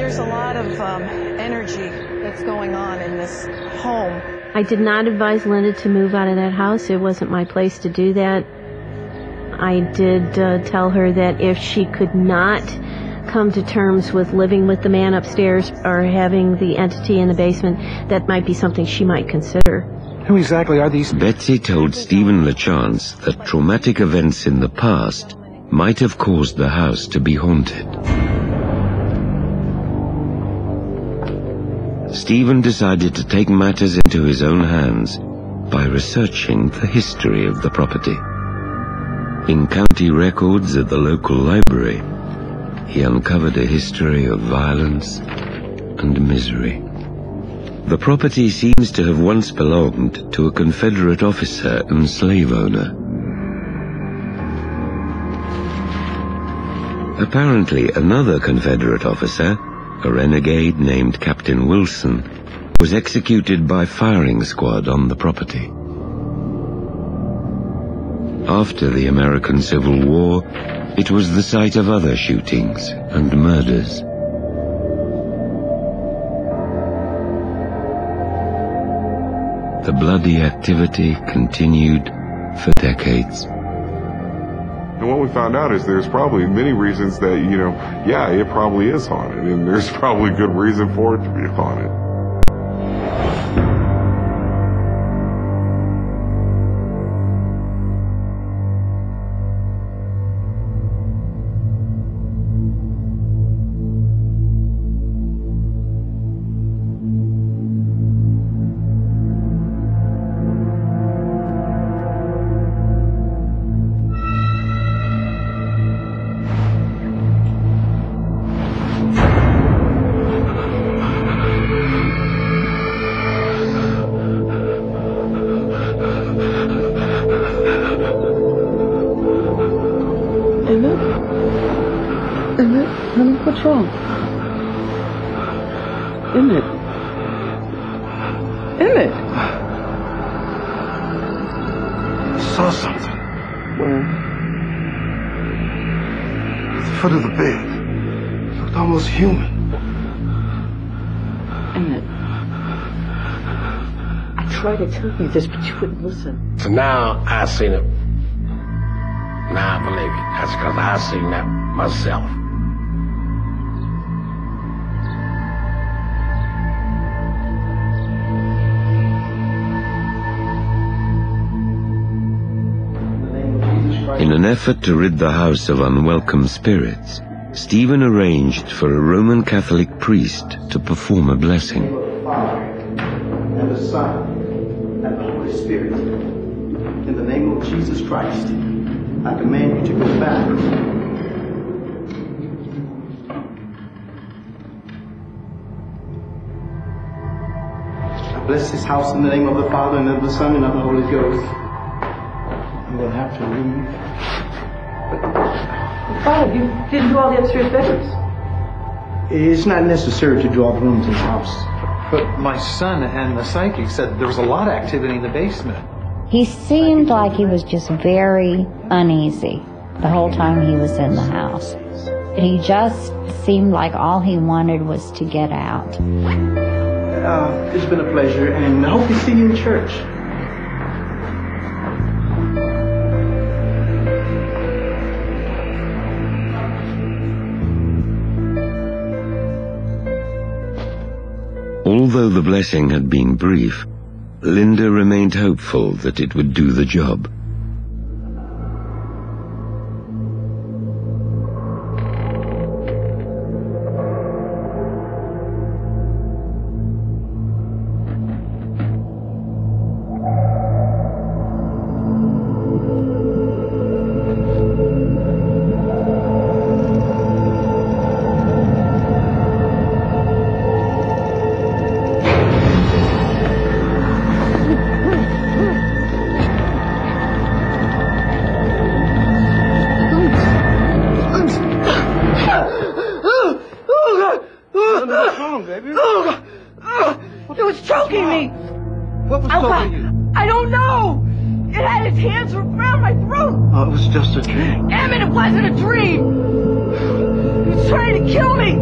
there's a lot of energy that's going on in this home. I did not advise Linda to move out of that house. It wasn't my place to do that. I did tell her that if she could not come to terms with living with the man upstairs or having the entity in the basement, that might be something she might consider. Who exactly are these? Betsy told Stephen LaChance that traumatic events in the past might have caused the house to be haunted. Stephen decided to take matters into his own hands by researching the history of the property. In county records at the local library, he uncovered a history of violence and misery. The property seems to have once belonged to a Confederate officer and slave owner. Apparently, another Confederate officer, a renegade named Captain Wilson, was executed by firing squad on the property. After the American Civil War, it was the site of other shootings and murders. The bloody activity continued for decades. And what we found out is there's probably many reasons that, yeah, it probably is haunted, and there's probably good reason for it to be haunted. What's wrong? Emmett. Emmett! I saw something. Where? At the foot of the bed. It looked almost human. Emmett. I tried to tell you this, but you wouldn't listen. So now I seen it. Now I believe it. That's because I seen that myself. In an effort to rid the house of unwelcome spirits, Stephen arranged for a Roman Catholic priest to perform a blessing. In the name of the Father, and the Son, and the Holy Spirit. In the name of Jesus Christ, I command you to go back. I bless this house in the name of the Father, and of the Son, and of the Holy Ghost. You will have to leave. Father, you didn't do all the upstairs bedrooms. It's not necessary to do all the rooms in the house. But my son and the psychic said there was a lot of activity in the basement. He seemed like he was just very uneasy the whole time he was in the house. He just seemed like all he wanted was to get out. It's been a pleasure, and I hope to see you in church. Although the blessing had been brief, Linda remained hopeful that it would do the job. It was choking me. What was choking you? I don't know. It had its hands around my throat. Oh, it was just a dream. Damn it, it wasn't a dream. He was trying to kill me.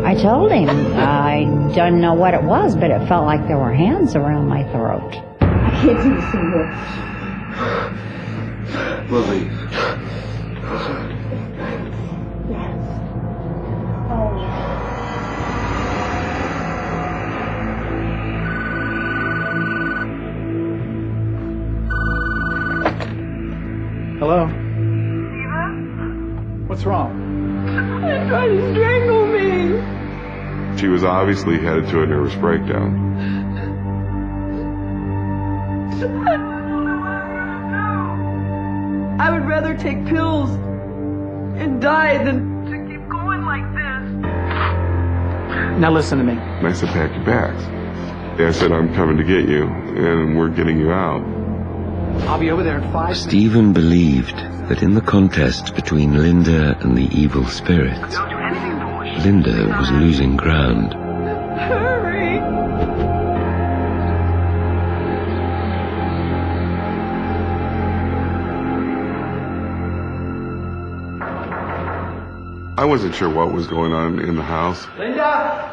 I told him I don't know what it was, but it felt like there were hands around my throat. I can't do this anymore. We'll leave. Hello? Eva? What's wrong? They're trying to strangle me. She was obviously headed to a nervous breakdown. I would rather take pills and die than to keep going like this. Now listen to me. And I said, pack your bags. I said, I'm coming to get you, and we're getting you out. I'll be over there in 5 minutes. Stephen believed that in the contest between Linda and the evil spirits, Linda was losing ground. Hurry! I wasn't sure what was going on in the house. Linda!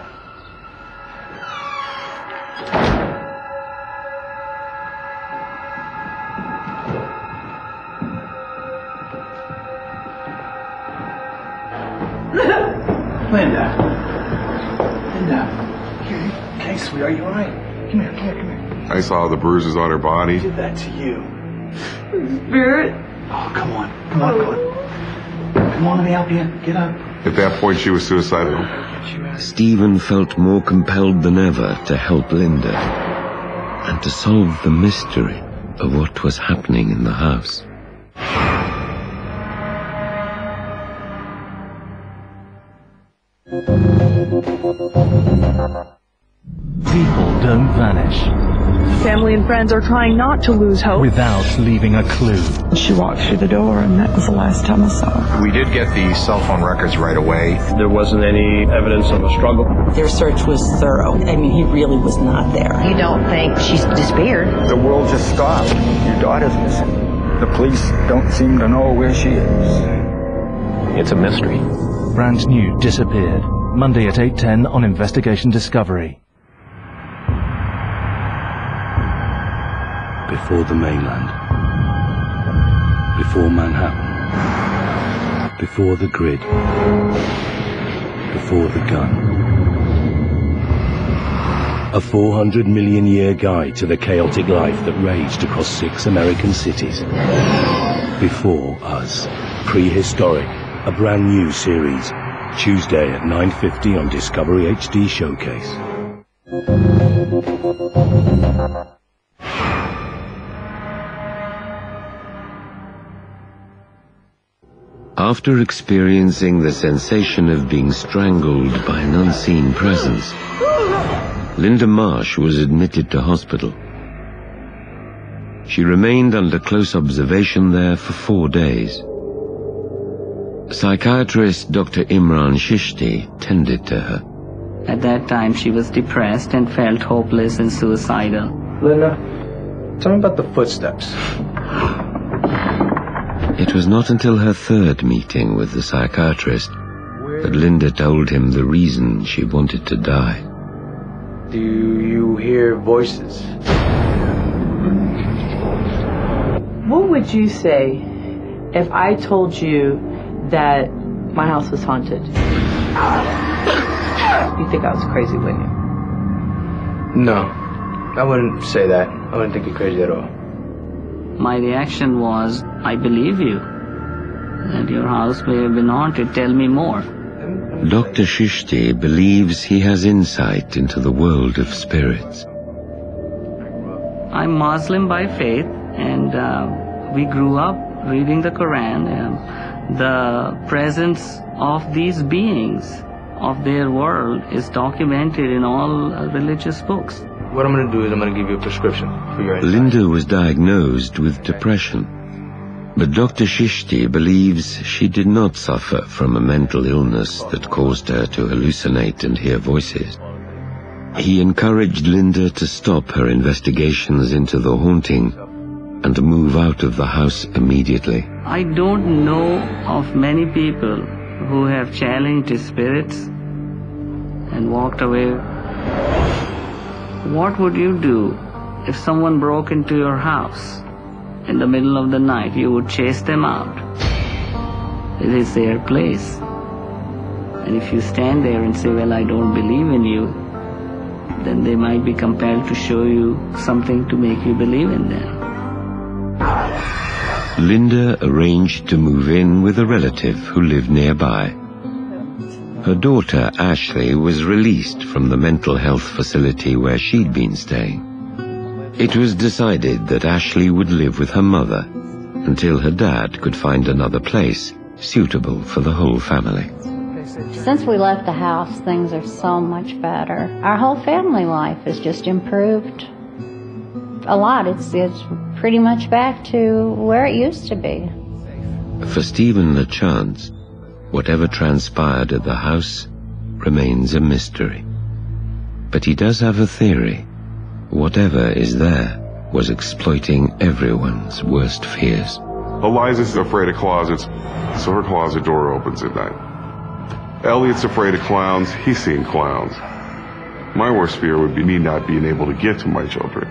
Linda. Okay, sweetheart, are you all right? Come here. I saw the bruises on her body. Who did that to you? Spirit. Oh, come on, let me help you. Get up. At that point, she was suicidal. Stephen felt more compelled than ever to help Linda and to solve the mystery of what was happening in the house. People don't vanish. Family and friends are trying not to lose hope without leaving a clue. She walked through the door, and that was the last time I saw her. We did get the cell phone records right away. There wasn't any evidence of a struggle. Their search was thorough. I mean, he really was not there. You don't think she's disappeared? The world just stopped. Your daughter's missing. The police don't seem to know where she is. It's a mystery. Brand new Disappeared. Monday at 8:10 on Investigation Discovery. Before the mainland, before Manhattan, before the grid, before the gun. A 400-million-year guide to the chaotic life that raged across 6 American cities. Before Us, Prehistoric, a brand new series, Tuesday at 9:50 on Discovery HD Showcase. After experiencing the sensation of being strangled by an unseen presence, Linda Marsh was admitted to hospital. She remained under close observation there for 4 days. Psychiatrist Dr. Imran Shishti tended to her. At that time, she was depressed and felt hopeless and suicidal. Linda, tell me about the footsteps. It was not until her 3rd meeting with the psychiatrist that Linda told him the reason she wanted to die. Do you hear voices? What would you say if I told you that my house was haunted? You'd think I was crazy, wouldn't you? No, I wouldn't say that. I wouldn't think you're crazy at all. My reaction was, I believe you. That your house may have been haunted. Tell me more. Dr. Shishti believes he has insight into the world of spirits. I'm Muslim by faith, and we grew up reading the Quran. The presence of these beings, of their world, is documented in all religious books. What I'm going to do is I'm going to give you a prescription for your anxiety. Linda was diagnosed with depression, but Dr. Shishti believes she did not suffer from a mental illness that caused her to hallucinate and hear voices. He encouraged Linda to stop her investigations into the haunting and to move out of the house immediately. I don't know of many people who have challenged spirits and walked away. What would you do if someone broke into your house in the middle of the night? You would chase them out. It is their place. And if you stand there and say, well, I don't believe in you, then they might be compelled to show you something to make you believe in them. Linda arranged to move in with a relative who lived nearby. Her daughter, Ashley, was released from the mental health facility where she'd been staying. It was decided that Ashley would live with her mother until her dad could find another place suitable for the whole family. Since we left the house, things are so much better. Our whole family life has just improved a lot. It's pretty much back to where it used to be. For Stephen LeChance, whatever transpired at the house remains a mystery. But he does have a theory. Whatever is there was exploiting everyone's worst fears. Eliza's afraid of closets, so her closet door opens at night. Elliot's afraid of clowns, he's seen clowns. My worst fear would be me not being able to get to my children.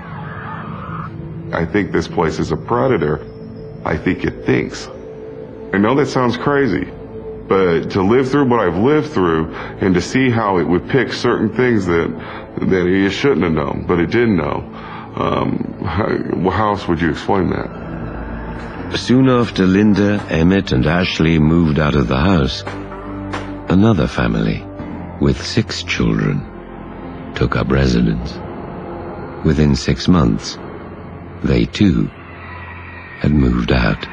I think this place is a predator. I think it thinks. I know that sounds crazy, but to live through what I've lived through and to see how it would pick certain things that it shouldn't have known, but it didn't know, how else would you explain that? Soon after Linda, Emmett, and Ashley moved out of the house, another family, with 6 children, took up residence. Within 6 months, they too had moved out.